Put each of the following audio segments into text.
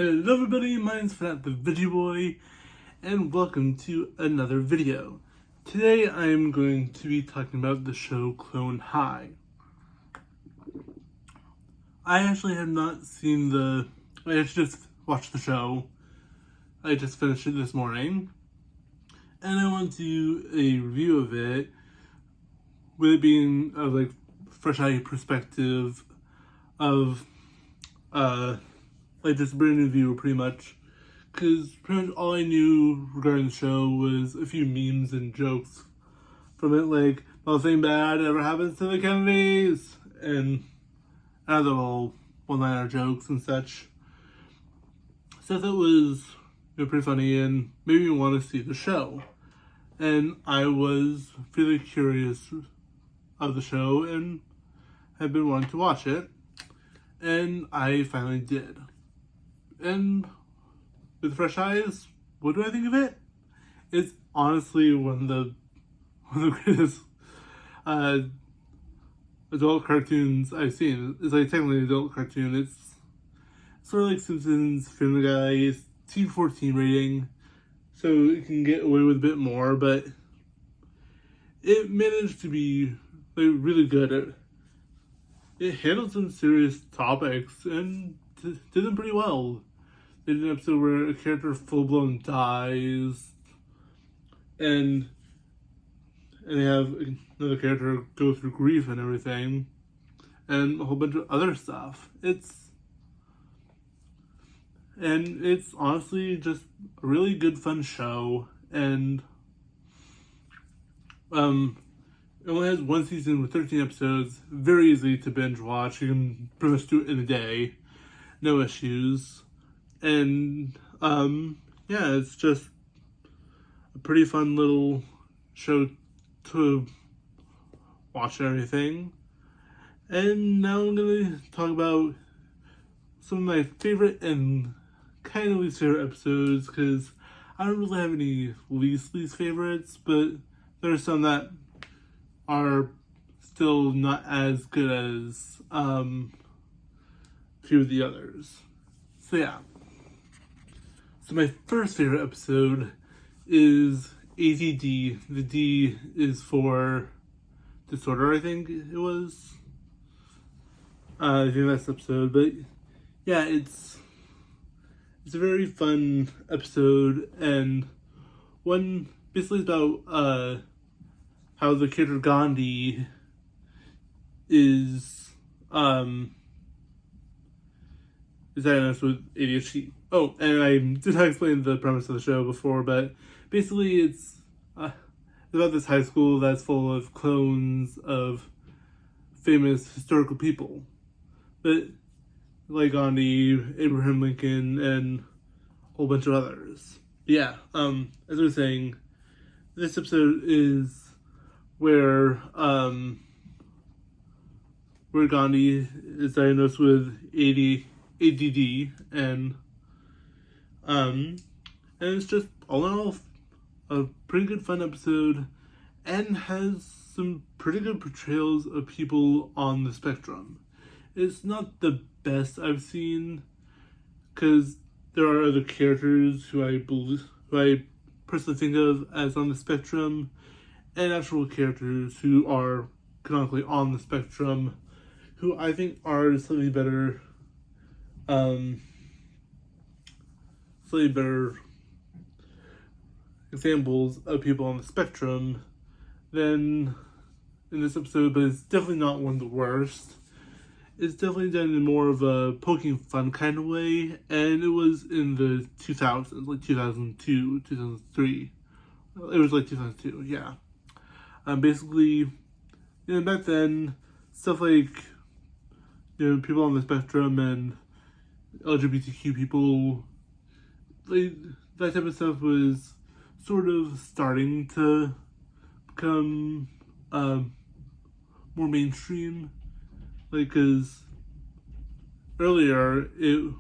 Hello everybody, my name's Fat the Video Boy, and welcome to another video. Today I am going to be talking about the show Clone High. I actually have not seen I just watched the show. I just finished it this morning, and I want to do a review of it, with it being a fresh eye perspective of just a brand new view pretty much. Because pretty much all I knew regarding the show was a few memes and jokes from it, like, nothing bad ever happens to the Kennedys, and other little one-liner jokes and such. So I thought it was pretty funny and made me want to see the show. And I was really curious of the show and have been wanting to watch it. And I finally did. And with fresh eyes, what do I think of it? It's honestly one of the greatest adult cartoons I've seen. It's like technically an adult cartoon. It's sort of like Simpsons, Family Guy. It's T14 rating, so it can get away with a bit more, but it managed to be really good. It handled some serious topics and did them pretty well. They did an episode where a character full-blown dies, and they have another character go through grief and everything, and a whole bunch of other stuff. It's honestly just a really good, fun show, and it only has one season with 13 episodes, very easy to binge watch. You can pretty much do it in a day, no issues. And yeah, it's just a pretty fun little show to watch and everything. And now I'm gonna talk about some of my favorite and kind of least favorite episodes, because I don't really have any least favorites, but there are some that are still not as good as a few of the others. So yeah. So my first favorite episode is ADD. The D is for disorder, I think it was. I think that's the episode, but yeah, it's a very fun episode, and one basically about how the character Gandhi is diagnosed with ADHD. Oh, and I did not explain the premise of the show before, but basically it's about this high school that's full of clones of famous historical people. But like Gandhi, Abraham Lincoln, and a whole bunch of others. Yeah, as I was saying, this episode is where Gandhi is diagnosed with ADD, and it's just all in all a pretty good fun episode, and has some pretty good portrayals of people on the spectrum. It's not the best I've seen, because there are other characters who I personally think of as on the spectrum, and actual characters who are canonically on the spectrum, who I think are slightly better examples of people on the spectrum than in this episode, but it's definitely not one of the worst. It's definitely done in more of a poking fun kind of way, and it was in the 2000s, like 2002, 2003. It was like 2002, yeah. Basically, back then, stuff like, people on the spectrum and LGBTQ people, that type of stuff was sort of starting to become more mainstream. Because earlier it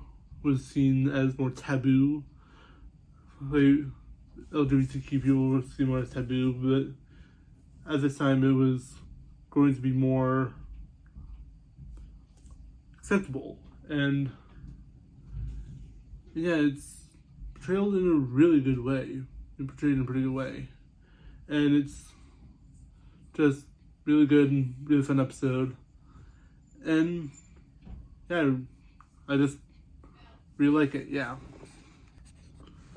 was seen as more taboo. LGBTQ people were seen more as taboo, but at this time it was going to be more acceptable. And Yeah, it's portrayed in a really good way. It's portrayed in a pretty good way. And it's just really good and really fun episode. And yeah, I just really like it, yeah.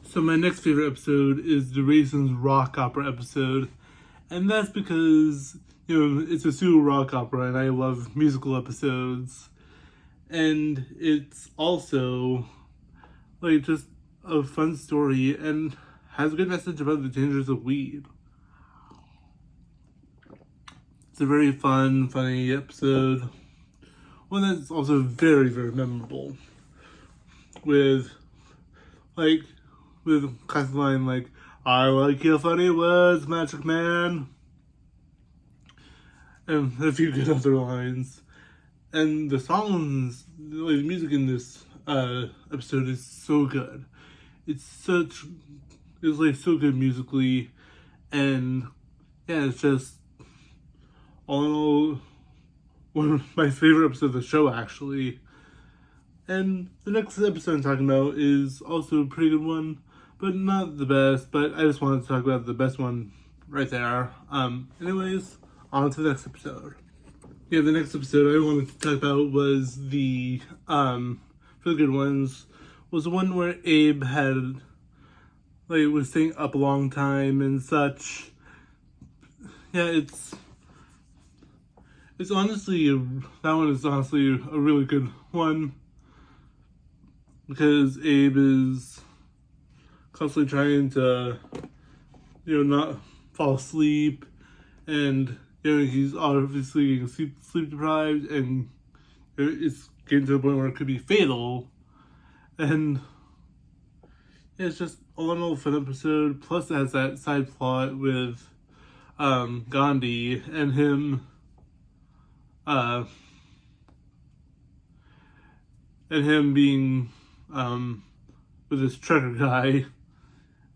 So my next favorite episode is the Raisins rock opera episode. And that's because, it's a pseudo rock opera and I love musical episodes. And it's also like just a fun story and has a good message about the dangers of weed. It's a very fun, funny episode. One that's also very, very memorable. With classic line like, I like your funny words, Magic Man. And a few good other lines. And the songs, like the music in this episode is so good. It's like so good musically, and yeah, it's just all in all one of my favorite episodes of the show actually. And the next episode I'm talking about is also a pretty good one, but not the best. But I just wanted to talk about the best one right there. Anyways, on to the next episode. Yeah, the next episode I wanted to talk about was the for the good ones was the one where Abe had was staying up a long time and such. Yeah, it's honestly that one is honestly a really good one because Abe is constantly trying to not fall asleep, and he's obviously getting sleep deprived, and it's getting to the point where it could be fatal. And yeah, it's just all in all a fun episode. Plus, it has that side plot with Gandhi and him, being with this trucker guy.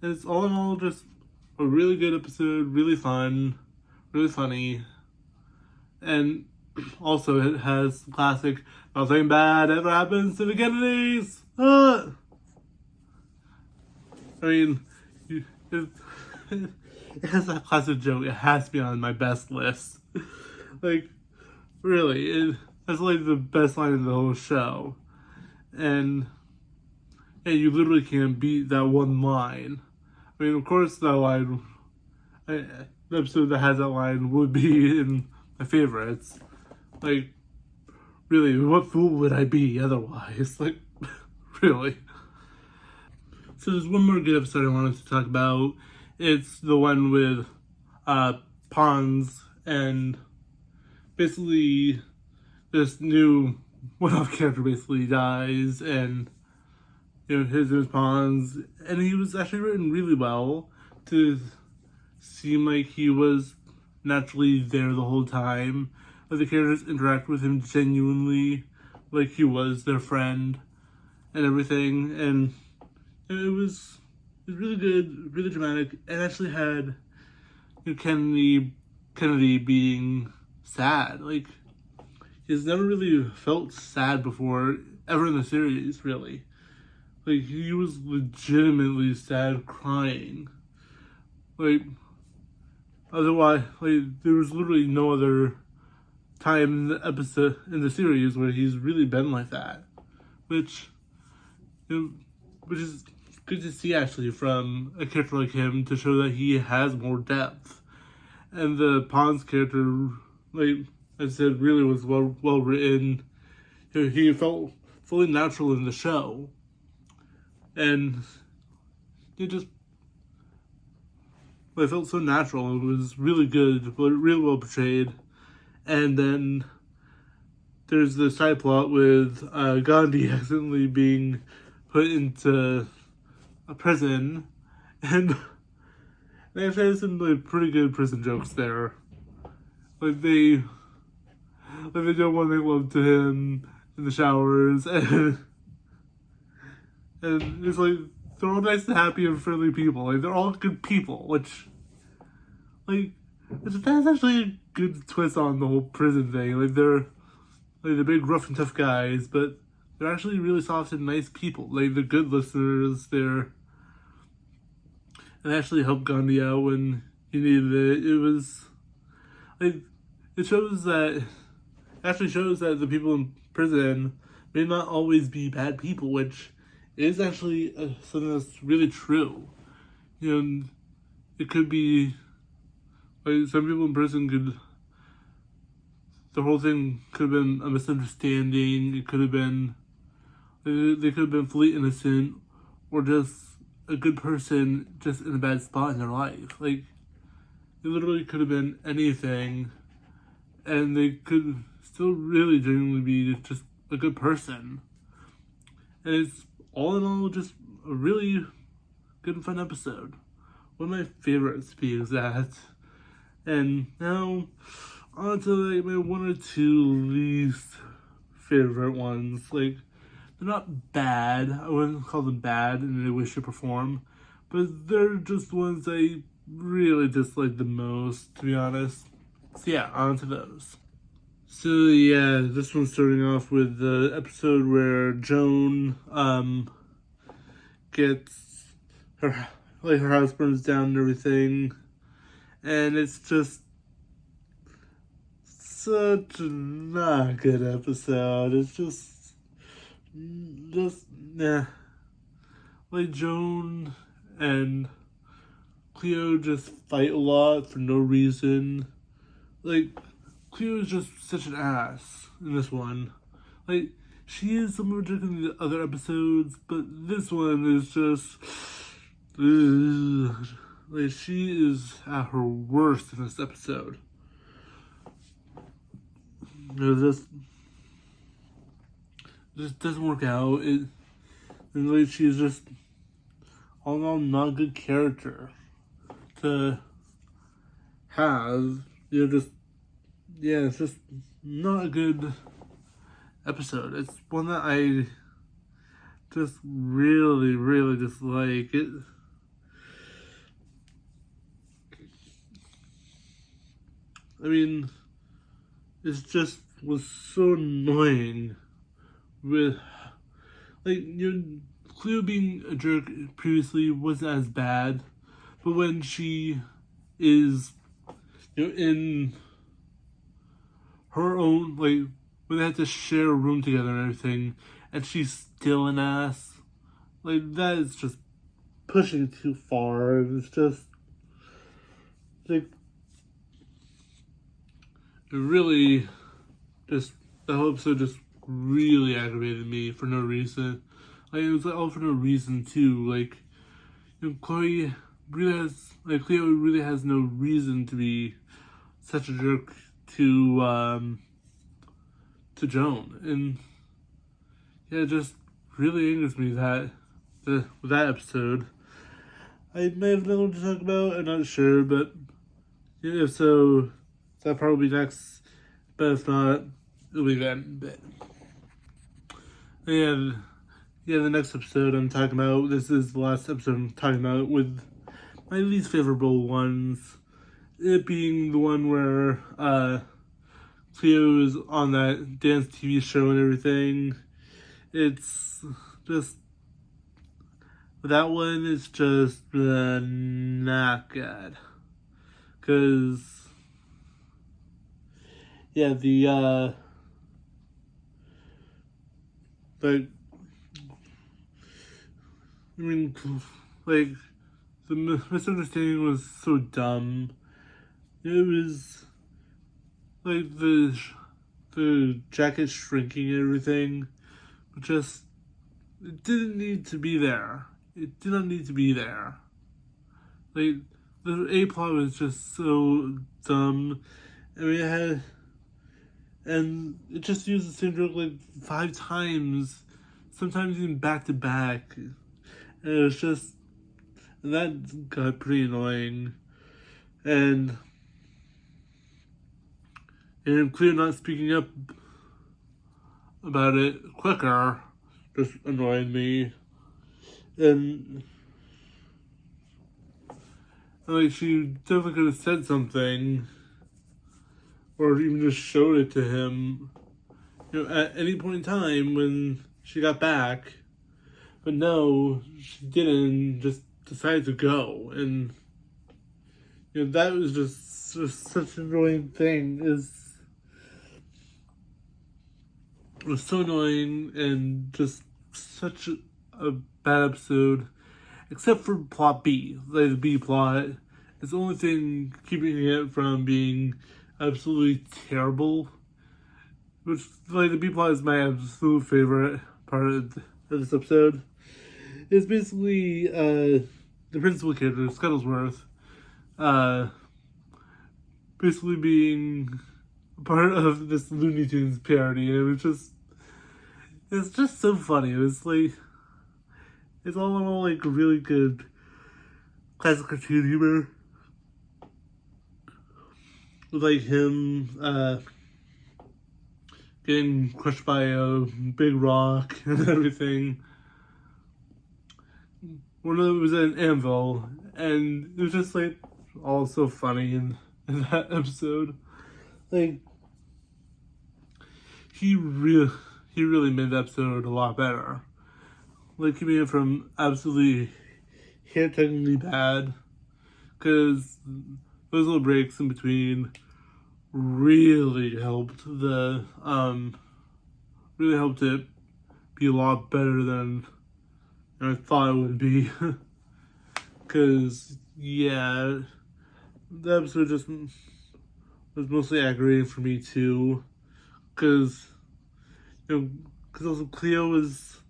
And it's all in all just a really good episode, really fun, really funny, and also it has classic "Nothing bad ever happens to the Kennedys." I mean, it has that classic joke. It has to be on my best list. Really, that's like the best line in the whole show, and you literally can't beat that one line. I mean, of course, that line, the episode that has that line would be in my favorites. Really, what fool would I be otherwise? Really. So there's one more good episode I wanted to talk about. It's the one with Pons, and basically this new one-off character basically dies, and his name is Pons, and he was actually written really well to seem like he was naturally there the whole time. Like the characters interact with him genuinely, like he was their friend and everything, and it was really good, really dramatic, and actually had Kennedy being sad. He's never really felt sad before, ever in the series, really. He was legitimately sad, crying. Otherwise, there was literally no other time in the series where he's really been like that. Which is good to see, actually, from a character like him, to show that he has more depth. And the Pons character, like I said, really was well written. He felt fully natural in the show. And it felt so natural. It was really good, really well portrayed. And then there's the side plot with Gandhi accidentally being put into a prison, and they actually had some pretty good prison jokes there. They don't want to make love to him in the showers, and it's they're all nice and happy and friendly people. They're all good people, which that's actually a good twist on the whole prison thing. They're the big rough and tough guys, but they're actually really soft and nice people. Like, they're good listeners. And actually helped Gandhi out when he needed it. It was like actually shows that the people in prison may not always be bad people, which is actually something that's really true. You know, it could be like some people in prison could. The whole thing could have been a misunderstanding. It could have been they could have been fully innocent, or just a good person just in a bad spot in their life. Like, it literally could have been anything, and they could still really genuinely be just a good person. And it's all in all just a really good and fun episode. One of my favorites to be exact. And now on to like my one or two least favorite ones. Like, they're not bad. I wouldn't call them bad in any way, shape, or form. But they're just ones I really dislike the most, to be honest. So yeah, on to those. So yeah, this one's starting off with the episode where Joan gets her house burns down and everything. And it's just such a not good episode. It's just nah. Like, Joan and Cleo just fight a lot for no reason. Like, Cleo is just such an ass in this one. Like, she is some ridiculous in the other episodes, but this one is just like, she is at her worst in this episode. This doesn't work out. And like, she's just all in all not a good character to have. It's just not a good episode. It's one that I just really, really dislike. It just was so annoying with, like, Cleo being a jerk previously wasn't as bad, but when she is, in her own, like, when they have to share a room together and everything, and she's still an ass, like, that is just pushing it too far. It's just, like, it really just, the whole episode just really aggravated me for no reason. Like, it was all for no reason too. Like, Cleo really has no reason to be such a jerk to Joan. And yeah, it just really angers me that with that episode. I may have another one to talk about, I'm not sure, but if so, that'll probably be next. But if not, it'll be then. But and yeah, the next episode I'm talking about, this is the last episode I'm talking about with my least favorable ones. It being the one where Cleo is on that dance TV show and everything. It's just, that one is just not good. Because, yeah, the misunderstanding was so dumb. It was like the jacket shrinking and everything, but just, it didn't need to be there. It did not need to be there. Like, the A plot was just so dumb. And it just used the same joke like 5 times, sometimes even back to back. And it was just, that got pretty annoying. And Cleo not speaking up about it quicker just annoyed me. And like, she definitely could have said something, or even just showed it to him, at any point in time when she got back, but no, she didn't. Just decided to go, and that was just such an annoying thing. It was so annoying and just such a bad episode. Except for plot B, like the B plot, it's the only thing keeping it from being absolutely terrible. Which, like, the B plot is my absolute favorite part of this episode. It's basically the principal character, Scuttlesworth, basically being part of this Looney Tunes parody, and it's just so funny. It's all in all like really good classic cartoon humor. With like him getting crushed by a big rock and everything. One of them was an anvil, and it was just like all so funny in that episode. Like he really made the episode a lot better. Like keeping it from absolutely hair-tuggingly bad, because those little breaks in between really helped it be a lot better than I thought it would be. Because the episode just was mostly aggravating for me too, because also Cleo was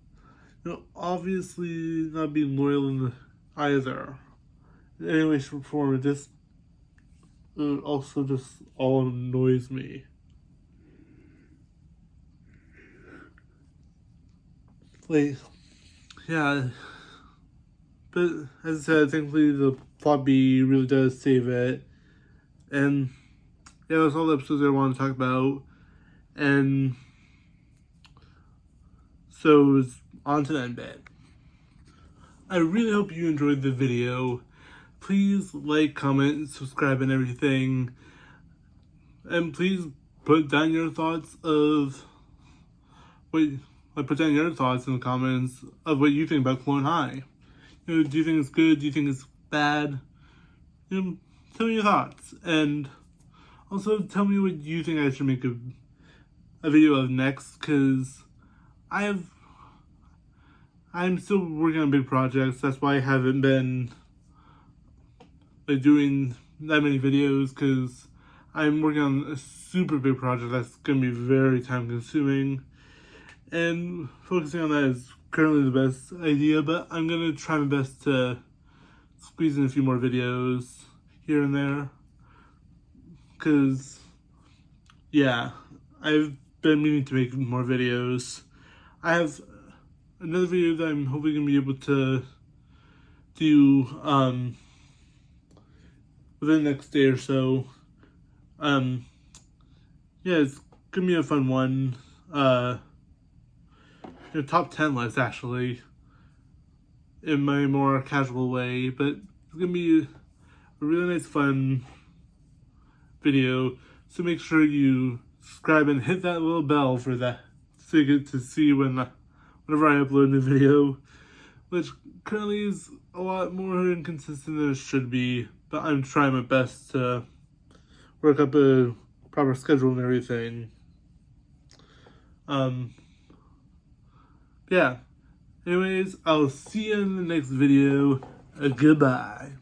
obviously not being loyal in either. In any way, shape, or form, it also just all annoys me. Like, yeah. But as I said, thankfully the plot B really does save it. And yeah, that's all the episodes I want to talk about. And so it's on to the end bit. I really hope you enjoyed the video. Please like, comment, subscribe, and everything. And please put down your thoughts put down your thoughts in the comments of what you think about Clone High. Do you think it's good? Do you think it's bad? Tell me your thoughts. And also tell me what you think I should make a video of next, because I'm still working on big projects. That's why I haven't been doing that many videos, because I'm working on a super big project that's going to be very time consuming, and focusing on that is currently the best idea, but I'm going to try my best to squeeze in a few more videos here and there, because I've been meaning to make more videos. I have another video that I'm hoping to be able to do within the next day or so. It's gonna be a fun one. Top 10 list actually, in my more casual way, but it's gonna be a really nice, fun video. So make sure you subscribe and hit that little bell for that, so you get to see whenever I upload a new video, which currently is a lot more inconsistent than it should be, but I'm trying my best to work up a proper schedule and everything. Anyways, I'll see you in the next video. Goodbye.